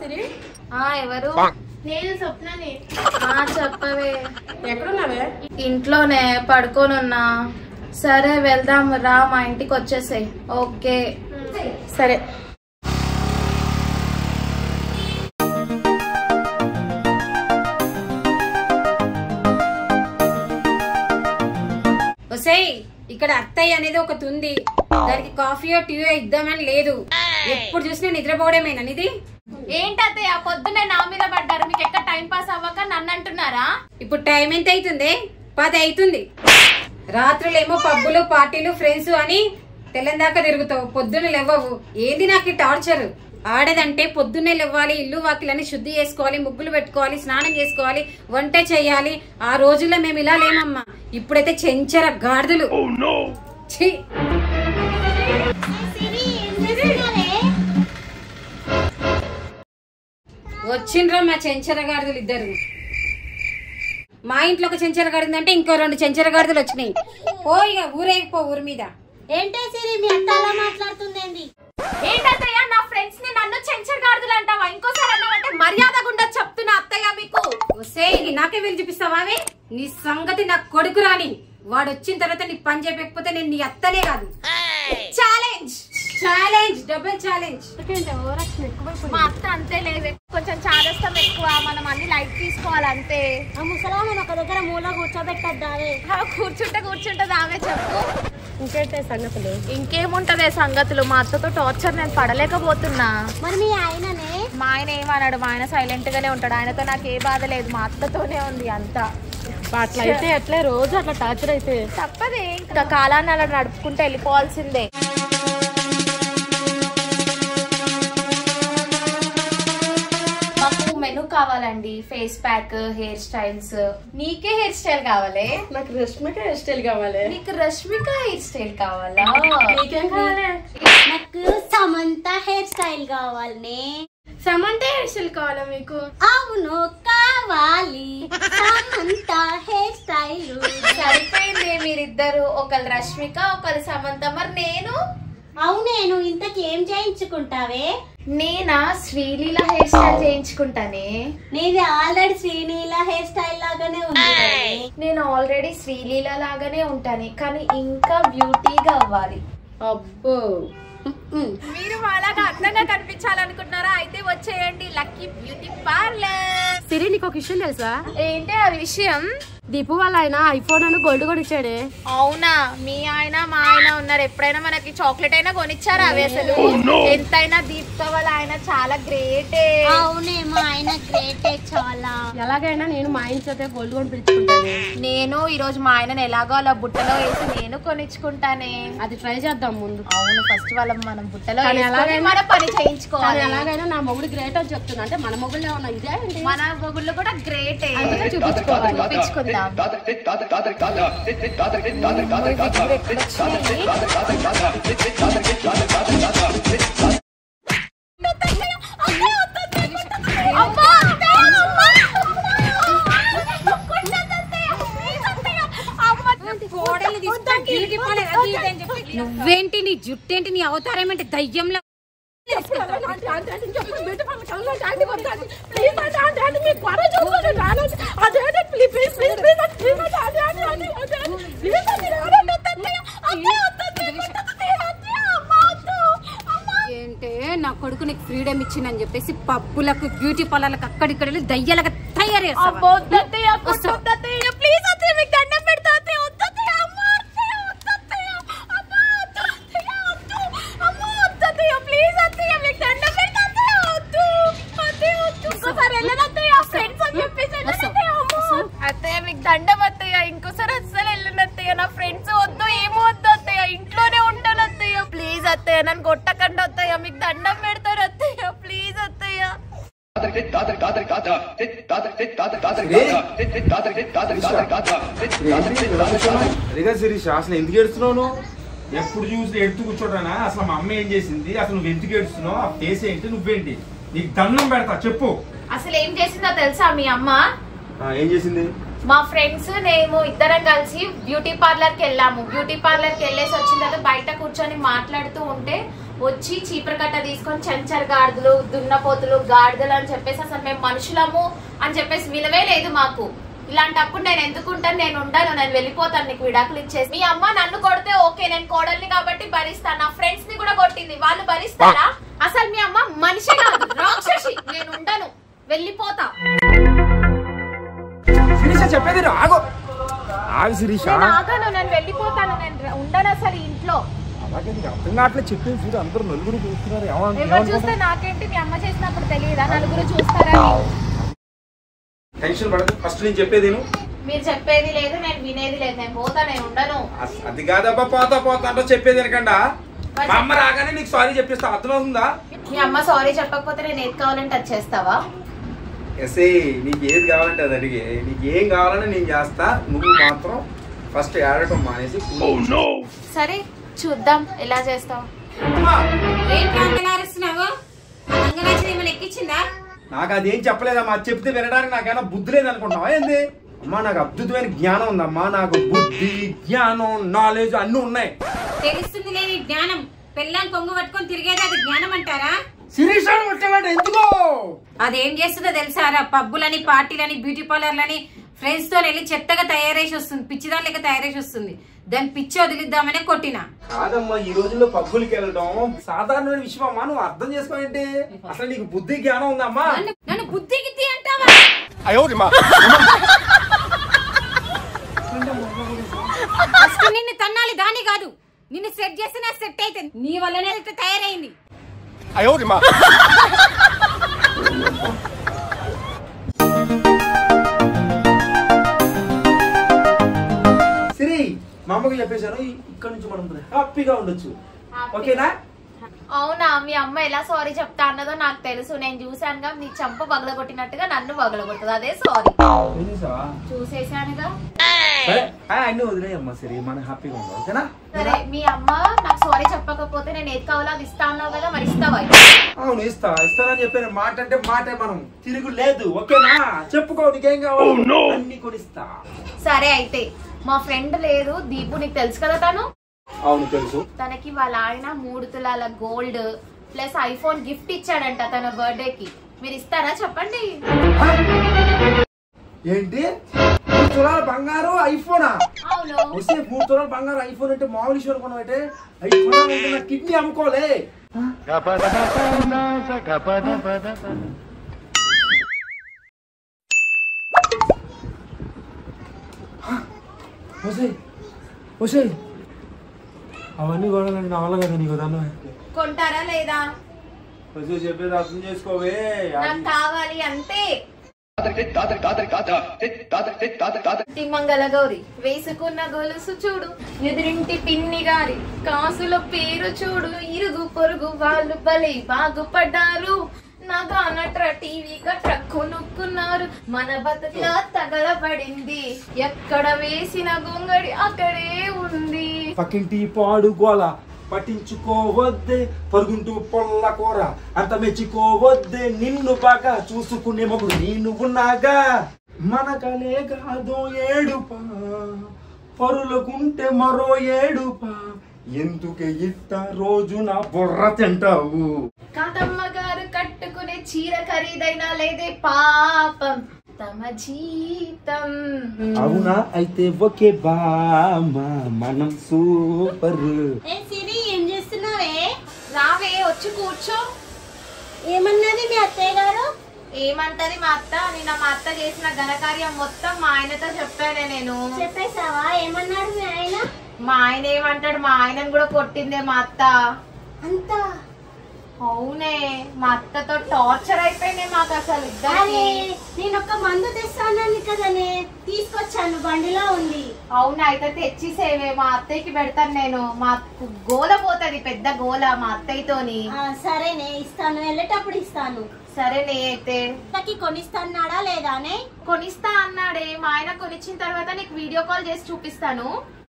సిరి ఎవరు? నేను స్వప్నని. చెప్పవే. ఎక్కడున్నావే? ఇంట్లోనే పడుకొని ఉన్నా. సరే వెళ్దాం రా, మా ఇంటికి వచ్చేసాయి. ఓకే సరే. ఒసేయ్, ఇక్కడ అత్తయ్య అనేది ఒకటి ఉంది. దానికి కాఫీయో టీయో ఇద్దామని లేదు. ఎప్పుడు చూసినా నిద్రపోవడమేనా ఇది? ఏంటి అత్తయ్య పొద్దున్నే నా మీద పడ్డారు? మీకు ఎక్కడ టైం పాస్ అవ్వక నన్ను అంటున్నారా? ఇప్పుడు టైం ఎంత అవుతుంది? 10 అవుతుంది. రాత్రులేమో పబ్బులు పార్టీలు ఫ్రెండ్స్ అని తెల్లందాకా తిరుగుతావు, పొద్దున్న లేవవు. ఏది నాకు టార్చర్? ఆడదంటే పొద్దున్నే లేవాలి, ఇల్లు వాకిలని శుద్ధి చేసుకోవాలి, ముగ్గులు పెట్టుకోవాలి, స్నానం చేసుకోవాలి, వంట చేయాలి. ఆ రోజుల్లో మేము ఇలా లేమమ్మా. ఇప్పుడైతే చెంచర గాడిదలు. వచ్చిండ్రా మా చెంచర గాడిదలు ఇద్దరు. మా ఇంట్లో ఒక చెంచర గాడిదంటే ఇంకో 2 చెంచర గాడిదలు వచ్చినాయి. ఇక ఊరేగిపో ఊరి మీద. ఏంటే సిరి మీ అత్త అలా మాట్లాడుతుందేంది? ఏంటత్తయ్య నా ఫ్రెండ్స్ ని నన్ను చెంచర్ గాడుదులు అంటావా? ఇంకోసారి అన్నావంటే మర్యాద గుండా చెప్తున్నా అత్తయ్య మీకు. నాకే వెళ్ళి చూపిస్తావావే? నీ సంగతి నాకు కొడుకు రాని. వాడు వచ్చిన తర్వాత నీ పని చేయకపోతే నేను నీ అత్తనే కాదు. Challenge challenge double challenge. మా అత్త అంతే లేవే, కొంచెం చాదస్తం ఎక్కువ. మనం అన్ని లైట్ తీసుకోవాలి అంతే. ఆ ముసలామని ఒక దగ్గర మూల కూర్చోబెట్టద్దావే. కూర్చుంటది ఆమె. చెప్పు ఇంకేంటే సంగతులు? ఇంకేముంటదే సంగతులు? మా అత్తతో టార్చర్ నేను పడలేకపోతున్నా. మరి మీ ఆయననే? మా ఆయన ఏమన్నాడు? మా ఆయన సైలెంట్ గానే ఉంటాడు. ఆయనతో నాకు ఏ బాధ లేదు, మా అత్తతోనే ఉంది అంతా. అట్లా అయితే ఎట్లా? రోజు అట్లా టార్చర్ అయితే తప్పదే. ఇంకా కాలాన్ని అలా నడుపుకుంటే వెళ్ళిపోవాల్సిందే. మాకు మెనూ కావాలండి. Face pack, hair styles. నీకే హెయిర్ స్టైల్ కావాలి? నాకు రష్మిక హెయిర్ స్టైల్ కావాలి. నీకు రష్మిక హెయిర్ స్టైల్ కావాలా? నీకేం కావాలి? నాకు సమంత హెయిర్ స్టైల్ కావాలి. సమంత హెయిర్ స్టైల్ కావాలా మీకు? అవును కావాలి. Samantha hair style. సరిపోయింది మీరిద్దరు. ఒకరు రష్మిక, ఒకరు సమంత. మరి నేను? అవునేను. ఇంతకి ఏం చేయించుకుంటావే? నేనా శ్రీలీల హెయిర్ స్టైల్ చేయించుకుంటానే. నీది ఆల్రెడీ శ్రీలీల హెయిర్ స్టైల్ లాగానే ఉంది. నేను ఆల్రెడీ శ్రీలీల లాగానే ఉంటాను, కానీ ఇంకా బ్యూటీగా అవ్వాలి. అబ్బో, మీరు అలాగా అందంగా కనిపించాలనుకుంటున్నారా? అయితే వచ్చేయండి లక్కీ బ్యూటీ పార్లర్. సిరి నీకు ఒక విషయం తెలుసా? ఏంటి ఆ విషయం? దీపు వాళ్ళ ఆయన ఐఫోన్ అని గోల్డ్ కూడా ఇచ్చాడే. అవునా? మీ ఆయన మా ఆయన ఉన్నారు. ఎప్పుడైనా మనకి చాక్లెట్ అయినా కొనిచ్చారా? అవి అసలు ఎంతైనా దీప్తో వాళ్ళ ఆయన చాలా గ్రేటే. అవునే, మా ఆయన గ్రేటే చాలా. ఎలాగైనా నేను మా ఆయన చేత గోల్డ్ కొని పిలుచుకుంటాను. నేను ఈ రోజు మా ఆయనను ఎలాగో అలా బుట్టలో వేసి నేను కొనిచ్చుకుంటానే. అది ట్రై చేద్దాం ముందు. అవును, ఫస్ట్ వాళ్ళ మనం బుట్టలో మన పని చేయించుకోవాలి. ఎలాగైనా నా మొగుడు గ్రేట్ అని చెప్తున్నా. అంటే మన మొగుడు ఏమన్నా ఇదే అండి? మన మొగుళ్ళు కూడా గ్రేటే. చూపించుకోవాలి. చూపించుకుందాం. నువ్వేంటి? నీ జుట్టేంటి? నీ అవతారమేంటి? దయ్యంలో ఏంటే నా కొడుకు నీకు ఫ్రీడమ్ ఇచ్చిందని చెప్పేసి పబ్బులకు బ్యూటీ పార్లర్లకు అక్కడిక్కడ దయ్యాలకు తయారు చేస్తావా? అత్తయ్య మీకు దండం అత్తయ్య. ఇంకోసారి అస్సలు వెళ్ళను అత్తయ్య. నా ఫ్రెండ్స్ వద్దు, ఏమో వద్దు అత్తయ్య. ఇంట్లోనే ఉంటాను అత్తయ్య. ప్లీజ్ అత్తయ్య, నన్ను కొట్టకండి అత్తయ్య. మీకు దండం పెడతారు అత్తయ్య. ప్లీజ్ అత్తయ్య. అసలు ఎందుకు ఏడుస్తున్నావు? ఎప్పుడు చూసి ఎడుతూ కూర్చోటానా? అసలు మా అమ్మ ఏం చేసింది? అసలు నువ్వు ఎందుకు ఏడుస్తున్నావు? ఆ ఫేస్ ఏంటి? నువ్వేంటి? నీకు దండం పెడతా, చెప్పు. అసలు ఏం చేసిందో తెలుసా మీ అమ్మ? ఏం చేసింది? మా ఫ్రెండ్స్ మేము ఇద్దరం కలిసి బ్యూటీ పార్లర్ కి వెళ్ళాము. బ్యూటీ పార్లర్ కి వెళ్ళేసి వచ్చిన తర్వాత బయట కూర్చొని మాట్లాడుతూ ఉంటే వచ్చి చీపురు కట్ట తీసుకొని చెంచర్ గాడిదలు దున్నపోతులు గాడిదలు అని చెప్పేసి అసలు మేము మనుషులము అని చెప్పేసి విలువే లేదు మాకు. ఇలాంటప్పుడు నేను ఎందుకుంటాను, నేను ఉండను, నేను వెళ్ళిపోతాను, నీకు విడాకులు ఇచ్చేసి. మీ అమ్మ నన్ను కొడితే ఓకే, నేను కోడల్ని కాబట్టి భరిస్తాను. నా ఫ్రెండ్స్ ని కూడా కొట్టింది, వాళ్ళు భరిస్తారా? అసలు మీ అమ్మ మనిషి కాదు, రాక్షసి. నేను ఉండను, వెళ్ళిపోతా. చెప్పేది ఆగు శిరీష. నేను వెళ్ళిపోతాను, నేను ఉండను అసలు ఇంట్లో. అలాగే నీకు అర్థం కావట్లేదు చెప్పేది చూడు, అందరూ నలుగురు చూస్తున్నారు. ఎవరు చూస్తే నాకేంటి, మీ అమ్మ చేసినప్పుడు తెలియదా నలుగురు చూస్తారా? టెన్షన్ పడదు, ఫస్ట్ నేను చెప్పేది మీరు చెప్పేది లేదు, నేను వినేది లేదు, నేను పోతా, నేను ఉండను. అది కాదబ్బా, పోతా పోతా అంటే చెప్పేది అనకుండా మా అమ్మ రాగానే నీకు సారీ చెప్పిస్తా, అర్థమవుతుందా? మీ అమ్మ సారీ చెప్పకపోతే నేను ఏది కావాలంటే అది చేస్తావా? ఎస్ఏ నీకు ఏది కావాలంటే అది అడిగే, నీకు ఏం కావాలని నేను చేస్తా, నువ్వు మాత్రం ఫస్ట్ ఏడటం మానేసి. సరే చూద్దాం ఎలా చేస్తావు. ఎక్కించిందా? నాకు అదేం చెప్పలేదమ్మా, చెప్తే వినడానికి నాకేమైనా బుద్ధి లేదనుకుంటున్నావా ఏంది? అమ్మా నాకు అద్భుతమైన జ్ఞానం ఉందమ్మా, నాకు బుద్ధి జ్ఞానం నాలెడ్జ్ అన్ని ఉన్నాయి. తెలుస్తుంది లేని జ్ఞానం, పెళ్ళాం కొంగు పట్టుకొని తిరిగేది అది జ్ఞానం అంటారా? శిరీష ఎందుకో అదేం చేస్తుందో తెలుసారా? పబ్బులని పార్టీలని బ్యూటీ పార్లర్లని ఫ్రెండ్స్ తో వెళ్ళి చెత్తగా తయారేసి వస్తుంది, పిచ్చిదాని లెక్క తయారేసి వస్తుంది. దాన్ని పిచ్చి వదిలిద్దామనే కొట్టినా. కాదమ్మా, ఈ రోజుల్లో పబ్బులకి వెళ్ళడం సాధారణమైన విషయం అమ్మా, నువ్వు అర్థం చేసుకోవేంటి? అసలు నీకు బుద్ధి జ్ఞానం ఉందమ్మా? నన్ను బుద్ధి గిద్ది అంటావా? ఫస్ట్ నిన్ను తన్నాలి, దాని కాదు నిన్ను సెట్ చేస్తే నా సెట్ అయితే నీ వల్లనే ఇట్లా తయారైంది. సిరి మా అమ్మకి చెప్పేశాను, ఇక్కడ నుంచి మనం హ్యాపీగా ఉండొచ్చు, ఓకేనా? అవునా? మీ అమ్మ ఎలా సారీ చెప్తా అన్నదో నాకు తెలుసు, నేను చూసానుగా. నీ చంప పగలగొట్టినట్టుగా నన్ను పగలగొట్టదు, అదే సారీ. చూసేసానుగా. అన్ని వదిలేయమ్మా సిరి, మనం హ్యాపీగా ఉందాం, ఓకేనా? సరే మీ అమ్మ నాకు సారీ చెప్పకపోతే నేను ఏది కావాలో అది ఇస్తా అన్నావు కదా, మరి ఇస్తావా? అవును ఇస్తానని చెప్పాను. మాట అంటే మాటే, మనం తిరుగు లేదు, ఓకేనా? చెప్పుకో నీకేం కావాలి, అన్ని కొనిస్తా. సరే అయితే మా ఫ్రెండ్ లేదు దీపు, నీకు తెలుసు కదా తను? అవును తెలుసు. తనకి వాళ్ళ ఆయన 3 తులాల గోల్డ్ ప్లస్ ఐఫోన్ గిఫ్ట్ ఇచ్చాడంట తన బర్త్డే కి. మీరు ఇస్తారా చెప్పండి? ఏంటి 3 తులాల బంగారు ఐఫోనా? అవును. 3 తులాల బంగారు ఐఫోన్ అంటే మామూలు విషయం అనుకున్నావు అంటే, ఐఫోన్ అంటే నా కిడ్నీ అమ్ముకోలే. అవన్నీ కూడా నా వల్ల కదా నీకు దాన్ని కొంటారా లేదా? చెప్పేది అర్థం చేసుకోవే, నాకు కావాలి అంతే. మంగళ గౌరి వేసుకున్న గొలుసు చూడు, ఎదురింటి పిన్ని గారి కాసుల పేరు చూడు, ఇరుగు పొరుగు వాళ్ళు భలే బాగుపడ్డారు, నగనట్ర టీవీగా ట్రక్కు నొక్కున్నారు, మన బతుకులా తగలబడింది, ఎక్కడ వేసిన గొంగడి అక్కడే ఉంది. పక్కింటి పాడు గోల పట్టించుకోవద్దే, పరుగుంటూ పొల్ల కూర అంత మెచ్చుకోవద్దే, నిన్ను బాగా చూసుకునే మొగుడు నేను ఉన్నాగా, మనకలే కాదో ఏడుపా, పరులకుంటే మరో ఏడుపా, ఎందుకే ఇట్ట రోజు నా బుర్ర తింటావు. కాతమ్మ గారు కట్టుకునే చీర ఖరీదైనా లేదే పాపం తమ జీతం. అవునా? అయితే ఓకే బామా, మనం సూపర్. ఏం చేస్తున్నావే? రావే వచ్చి కూర్చో. ఏమన్నది మీ అత్తయ్య గారు? ఏమంటది మా అత్త? నిన్న మా అత్త చేసిన ఘనకార్యం మొత్తం మా ఆయనతో చెప్పానే నేను. చెప్పేసావా? ఏమన్నాడు మీ ఆయన? మా ఆయన ఏమంటాడు, మా ఆయనను కూడా కొట్టిందే మా అత్త. అంతా? అవునే, మా అత్తతో టార్చర్ అయిపోయింది మాకు అసలు ఇద్దరికి. నేను ఒక మందు తెస్తానని కదనే తీసుకొచ్చాను, బండిలో ఉంది. అవునా? అయితే తెచ్చిసేవే, మా అత్తయ్యకి పెడతాను నేను. మా గోల పోతుంది, పెద్ద గోల మా అత్తయ్యతోని. సరేనే ఇస్తాను, వెళ్ళేటప్పుడు ఇస్తాను. సరేనే అయితే. కొనిస్తాన్నాడా లేదానే? కొనిస్తా అన్నాడే మా ఆయన. కొనిచ్చిన తర్వాత నీకు వీడియో కాల్ చేసి చూపిస్తాను.